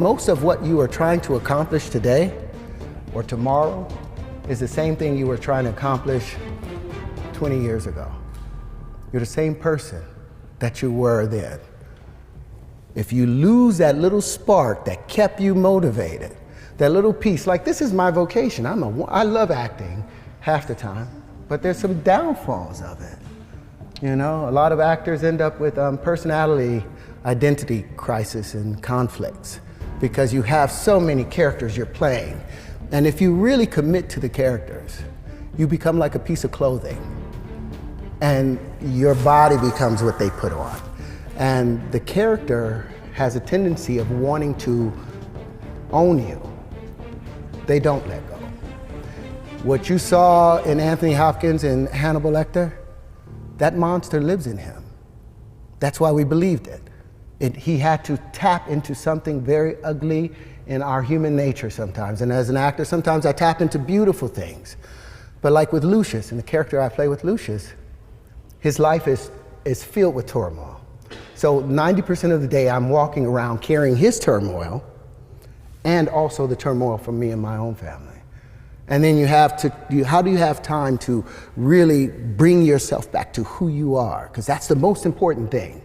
Most of what you are trying to accomplish today or tomorrow is the same thing you were trying to accomplish 20 years ago. You're the same person that you were then. If you lose that little spark that kept you motivated, that little piece, like this is my vocation. I love acting half the time, but there's some downfalls of it. You know, a lot of actors end up with personality identity crisis and conflicts because you have so many characters you're playing. And if you really commit to the characters, you become like a piece of clothing. And your body becomes what they put on. And the character has a tendency of wanting to own you. They don't let go. What you saw in Anthony Hopkins and Hannibal Lecter, that monster lives in him. That's why we believed it. He had to tap into something very ugly in our human nature sometimes. And as an actor, sometimes I tap into beautiful things. But like with Lucius, and the character I play with Lucius, his life is filled with turmoil. So 90% of the day I'm walking around carrying his turmoil and also the turmoil from me and my own family. And then how do you have time to really bring yourself back to who you are? Because that's the most important thing.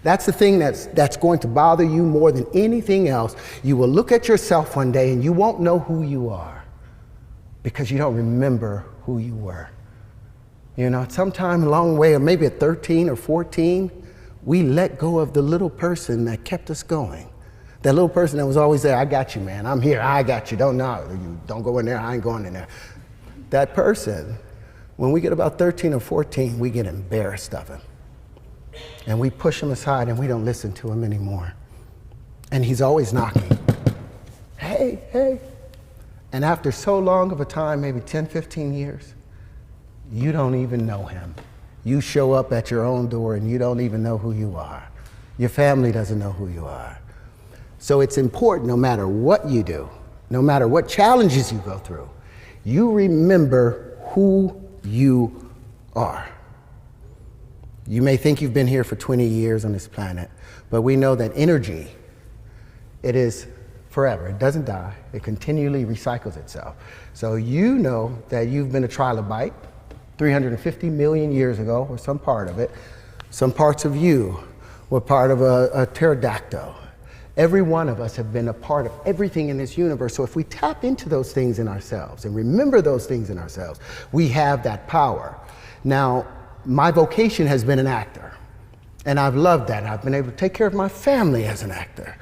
That's the thing that's going to bother you more than anything else. You will look at yourself one day and you won't know who you are because you don't remember who you were. You know, sometime along the way, or maybe at 13 or 14, we let go of the little person that kept us going. That little person that was always there, I got you, man, I'm here, I got you, don't go in there, I ain't going in there. That person, when we get about 13 or 14, we get embarrassed of him. And we push him aside and we don't listen to him anymore. And he's always knocking. Hey, hey. And after so long of a time, maybe 10, 15 years, you don't even know him. You show up at your own door and you don't even know who you are. Your family doesn't know who you are. So it's important, no matter what you do, no matter what challenges you go through, you remember who you are. You may think you've been here for 20 years on this planet, but we know that energy, it is forever. It doesn't die. It continually recycles itself. So you know that you've been a trilobite 350 million years ago, or some part of it. Some parts of you were part of a pterodactyl. Every one of us have been a part of everything in this universe. So if we tap into those things in ourselves and remember those things in ourselves, we have that power. Now, my vocation has been an actor, and I've loved that. I've been able to take care of my family as an actor,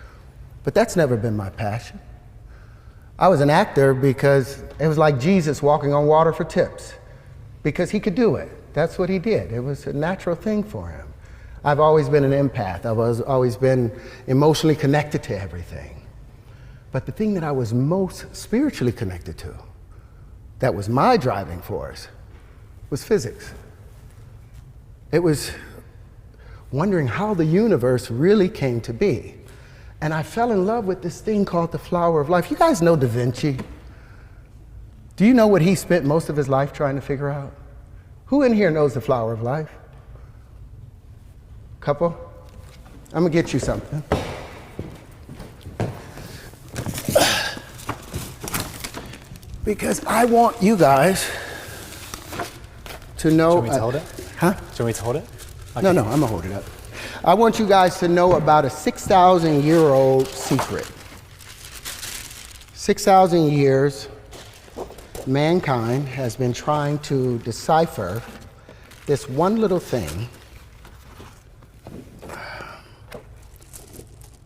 but that's never been my passion. I was an actor because it was like Jesus walking on water for tips, because he could do it. That's what he did. It was a natural thing for him. I've always been an empath. I've always been emotionally connected to everything. But the thing that I was most spiritually connected to, that was my driving force, was physics. It was wondering how the universe really came to be. And I fell in love with this thing called the flower of life. You guys know Da Vinci? Do you know what he spent most of his life trying to figure out? Who in here knows the flower of life? Couple? I'm gonna get you something. Because I want you guys to know. Do you want me to hold it? Huh? Do you want me to hold it? Okay. No, I'm gonna hold it up. I want you guys to know about a 6,000-year-old secret. 6,000 years, mankind has been trying to decipher this one little thing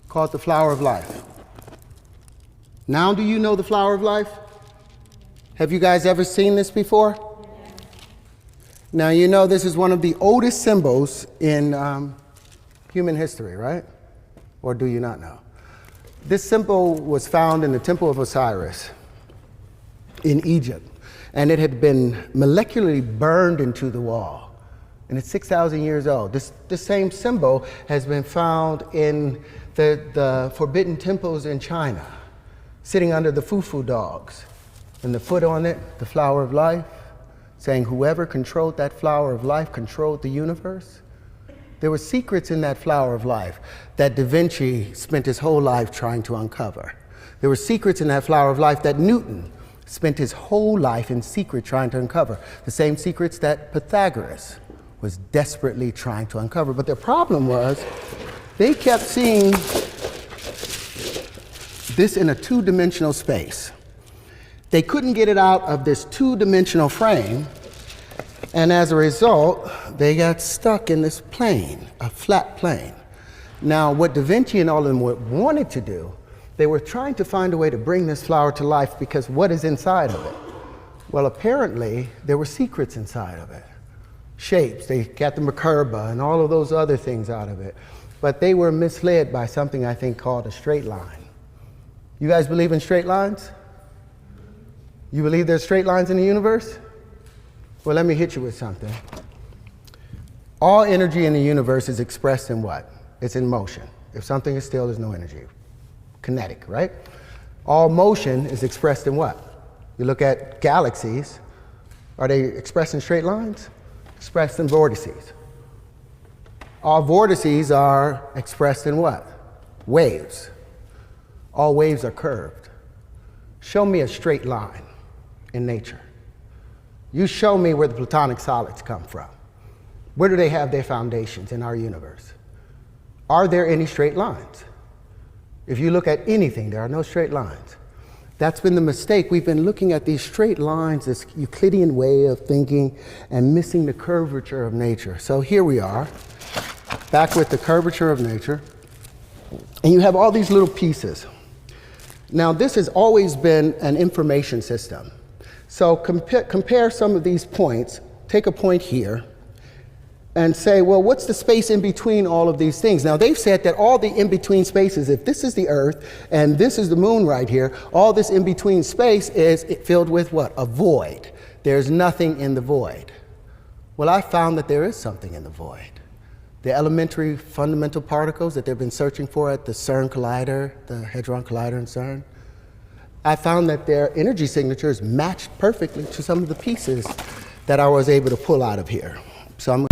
called the flower of life. Now, do you know the flower of life? Have you guys ever seen this before? Now, you know this is one of the oldest symbols in human history, right? Or do you not know? This symbol was found in the Temple of Osiris in Egypt, and it had been molecularly burned into the wall. And it's 6,000 years old. This same symbol has been found in the forbidden temples in China, sitting under the Fufu dogs. And the foot on it, the flower of life, saying whoever controlled that flower of life controlled the universe. There were secrets in that flower of life that Da Vinci spent his whole life trying to uncover. There were secrets in that flower of life that Newton spent his whole life in secret trying to uncover. The same secrets that Pythagoras was desperately trying to uncover. But their problem was they kept seeing this in a two-dimensional space. They couldn't get it out of this two-dimensional frame, and as a result, they got stuck in this plane, a flat plane. Now, what Da Vinci and all of them wanted to do, they were trying to find a way to bring this flower to life, because what is inside of it? Well, apparently, there were secrets inside of it. Shapes, they got the Merkaba and all of those other things out of it. But they were misled by something I think called a straight line. You guys believe in straight lines? You believe there's straight lines in the universe? Well, let me hit you with something. All energy in the universe is expressed in what? It's in motion. If something is still, there's no energy. Kinetic, right? All motion is expressed in what? You look at galaxies, are they expressed in straight lines? Expressed in vortices. All vortices are expressed in what? Waves. All waves are curved. Show me a straight line in nature. You show me where the Platonic solids come from. Where do they have their foundations in our universe? Are there any straight lines? If you look at anything, there are no straight lines. That's been the mistake. We've been looking at these straight lines, this Euclidean way of thinking, and missing the curvature of nature. So here we are, back with the curvature of nature, and you have all these little pieces. Now, this has always been an information system. So compare some of these points. Take a point here and say, well, what's the space in between all of these things? Now, they've said that all the in-between spaces, if this is the Earth and this is the moon right here, all this in-between space is filled with what? A void. There's nothing in the void. Well, I found that there is something in the void. The elementary fundamental particles that they've been searching for at the CERN Collider, the Hadron Collider in CERN, I found that their energy signatures matched perfectly to some of the pieces that I was able to pull out of here. So I'm